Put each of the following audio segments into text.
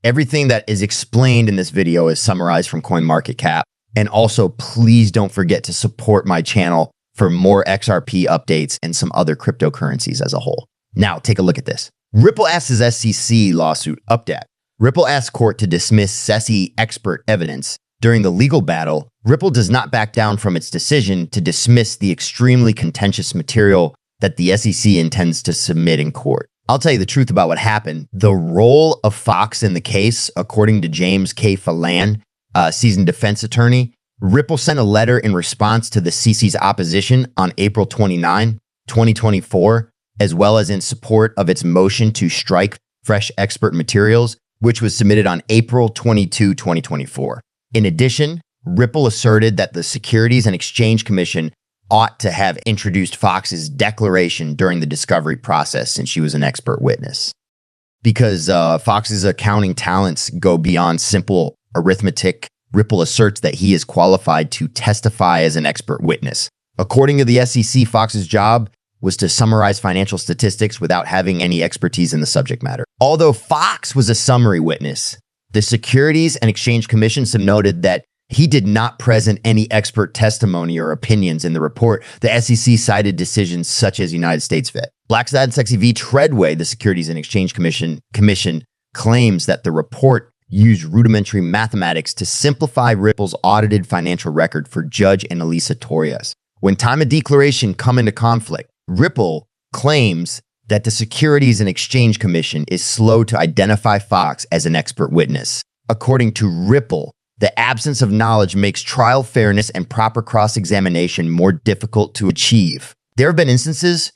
Everything that is explained in this video is summarized from CoinMarketCap. And also, please don't forget to support my channel for more XRP updates and some other cryptocurrencies as a whole. Now, take a look at this. Ripple asks his SEC lawsuit update. Ripple asks court to dismiss SEC expert evidence. During the legal battle, Ripple does not back down from its decision to dismiss the extremely contentious material that the SEC intends to submit in court. I'll tell you the truth about what happened. The role of Fox in the case, according to James K. Phelan, seasoned defense attorney, Ripple sent a letter in response to the SEC's opposition on April 29, 2024, as well as in support of its motion to strike fresh expert materials, which was submitted on April 22, 2024. In addition, Ripple asserted that the Securities and Exchange Commission ought to have introduced Fox's declaration during the discovery process since she was an expert witness. Because Fox's accounting talents go beyond simple arithmetic, Ripple asserts that he is qualified to testify as an expert witness. According to the SEC, Fox's job was to summarize financial statistics without having any expertise in the subject matter. Although Fox was a summary witness, the Securities and Exchange Commission noted that he did not present any expert testimony or opinions in the report. The SEC cited decisions such as United States Vet. Black Sad Sexy v. Treadway, the Securities and Exchange Commission claims that the report used rudimentary mathematics to simplify Ripple's audited financial record for Judge Annalisa Torres. When time of declaration come into conflict, Ripple claims that the Securities and Exchange Commission is slow to identify Fox as an expert witness. According to Ripple, the absence of knowledge makes trial fairness and proper cross-examination more difficult to achieve. There have been instances,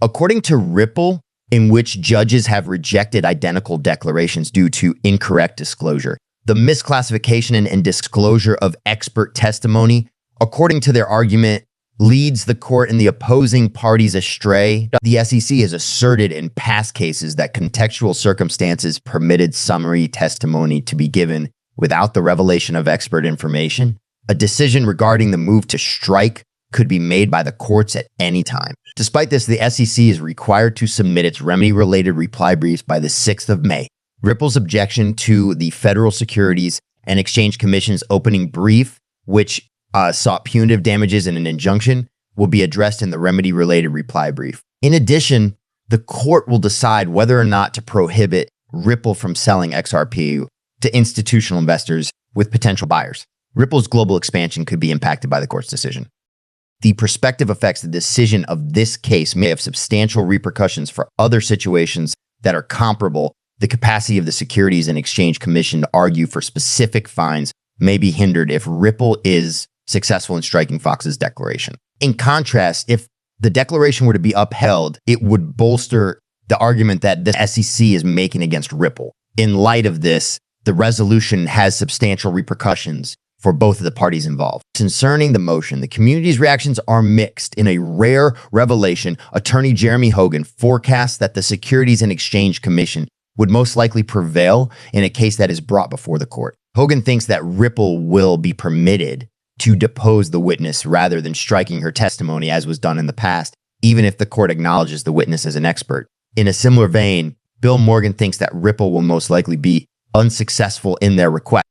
according to Ripple, in which judges have rejected identical declarations due to incorrect disclosure. The misclassification and disclosure of expert testimony, according to their argument, leads the court and the opposing parties astray. The SEC has asserted in past cases that contextual circumstances permitted summary testimony to be given without the revelation of expert information. A decision regarding the move to strike could be made by the courts at any time. Despite this, the SEC is required to submit its remedy-related reply briefs by the 6th of May. Ripple's objection to the Federal Securities and Exchange Commission's opening brief, which sought punitive damages and an injunction, will be addressed in the remedy-related reply brief. In addition, the court will decide whether or not to prohibit Ripple from selling XRP to institutional investors with potential buyers. Ripple's global expansion could be impacted by the court's decision. The prospective effects of the decision of this case may have substantial repercussions for other situations that are comparable. The capacity of the Securities and Exchange Commission to argue for specific fines may be hindered if Ripple is successful in striking Fox's declaration. In contrast, if the declaration were to be upheld, it would bolster the argument that the SEC is making against Ripple. In light of this, the resolution has substantial repercussions for both of the parties involved. Concerning the motion, the community's reactions are mixed. In a rare revelation, attorney Jeremy Hogan forecasts that the Securities and Exchange Commission would most likely prevail in a case that is brought before the court. Hogan thinks that Ripple will be permitted to depose the witness rather than striking her testimony as was done in the past, even if the court acknowledges the witness as an expert. In a similar vein, Bill Morgan thinks that Ripple will most likely be unsuccessful in their request,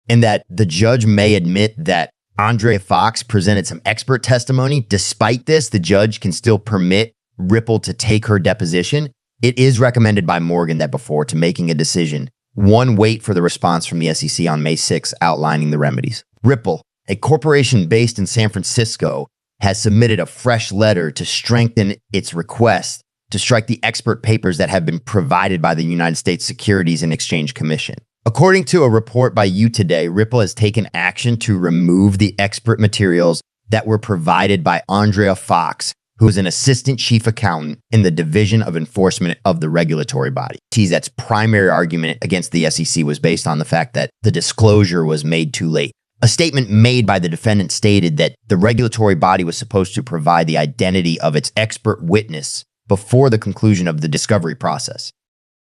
and that the judge may admit that Andrea Fox presented some expert testimony. Despite this, the judge can still permit Ripple to take her deposition. It is recommended by Morgan that before to making a decision, one, wait for the response from the SEC on May 6 outlining the remedies. Ripple, a corporation based in San Francisco, has submitted a fresh letter to strengthen its request to strike the expert papers that have been provided by the United States Securities and Exchange Commission. According to a report by You Today, Ripple has taken action to remove the expert materials that were provided by Andrea Fox, who is an assistant chief accountant in the Division of Enforcement of the regulatory body. TZET's primary argument against the SEC was based on the fact that the disclosure was made too late. A statement made by the defendant stated that the regulatory body was supposed to provide the identity of its expert witness before the conclusion of the discovery process.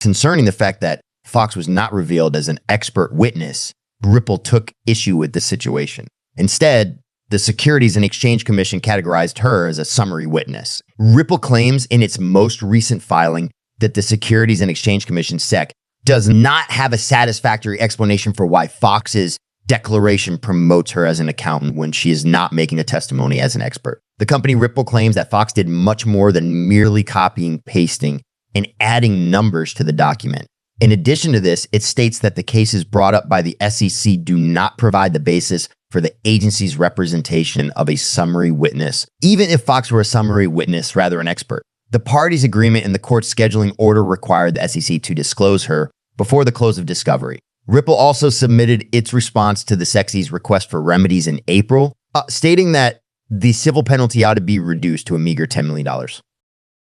Concerning the fact that Fox was not revealed as an expert witness, Ripple took issue with the situation. Instead, the Securities and Exchange Commission categorized her as a summary witness. Ripple claims in its most recent filing that the Securities and Exchange Commission, SEC, does not have a satisfactory explanation for why Fox's declaration promotes her as an accountant when she is not making a testimony as an expert. The company Ripple claims that Fox did much more than merely copying, pasting, and adding numbers to the document. In addition to this, it states that the cases brought up by the SEC do not provide the basis for the agency's representation of a summary witness, even if Fox were a summary witness rather than an expert. The parties' agreement in the court's scheduling order required the SEC to disclose her before the close of discovery. Ripple also submitted its response to the SEC's request for remedies in April, stating that the civil penalty ought to be reduced to a meager $10 million.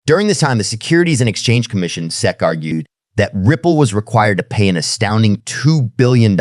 During this time, the Securities and Exchange Commission, SEC, argued that Ripple was required to pay an astounding $2 billion.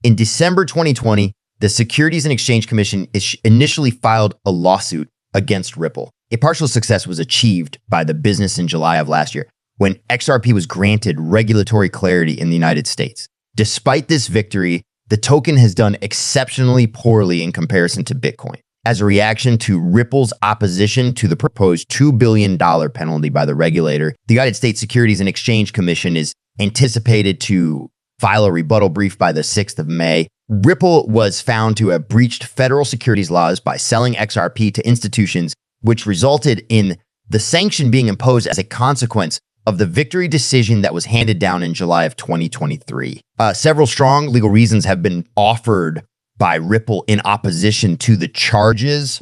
In December 2020, the Securities and Exchange Commission initially filed a lawsuit against Ripple. A partial success was achieved by the business in July of last year, when XRP was granted regulatory clarity in the United States. Despite this victory, the token has done exceptionally poorly in comparison to Bitcoin. As a reaction to Ripple's opposition to the proposed $2 billion penalty by the regulator, the United States Securities and Exchange Commission is anticipated to file a rebuttal brief by the 6th of May. Ripple was found to have breached federal securities laws by selling XRP to institutions, which resulted in the sanction being imposed as a consequence of the victory decision that was handed down in July of 2023. Several strong legal reasons have been offered by Ripple in opposition to the charges.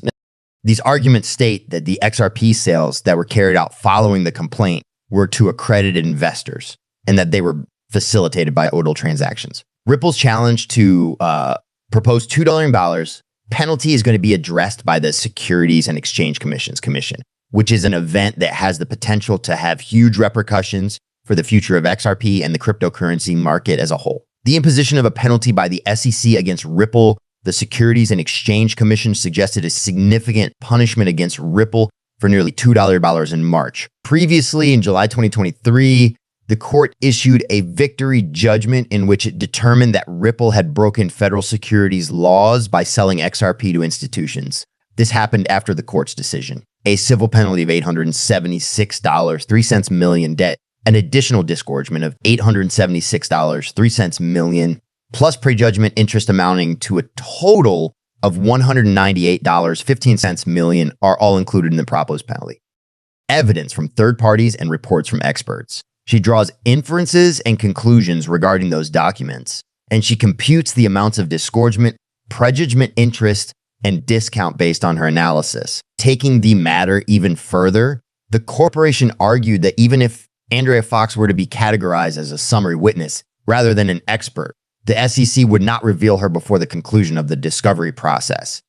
These arguments state that the XRP sales that were carried out following the complaint were to accredited investors and that they were facilitated by ODL transactions. Ripple's challenge to propose $2 billion penalty is going to be addressed by the Securities and Exchange Commission, which is an event that has the potential to have huge repercussions for the future of XRP and the cryptocurrency market as a whole. The imposition of a penalty by the SEC against Ripple, the Securities and Exchange Commission suggested a significant punishment against Ripple for nearly $2 in March. Previously, in July 2023, the court issued a victory judgment in which it determined that Ripple had broken federal securities laws by selling XRP to institutions. This happened after the court's decision. A civil penalty of $876.03 million debt, an additional disgorgement of $876.03 million, plus prejudgment interest amounting to a total of $198.15 million are all included in the proposed penalty. Evidence from third parties and reports from experts. She draws inferences and conclusions regarding those documents, and she computes the amounts of disgorgement, prejudgment interest, and discount based on her analysis. Taking the matter even further, the corporation argued that even if Andrea Fox were to be categorized as a summary witness rather than an expert, the SEC would not reveal her before the conclusion of the discovery process.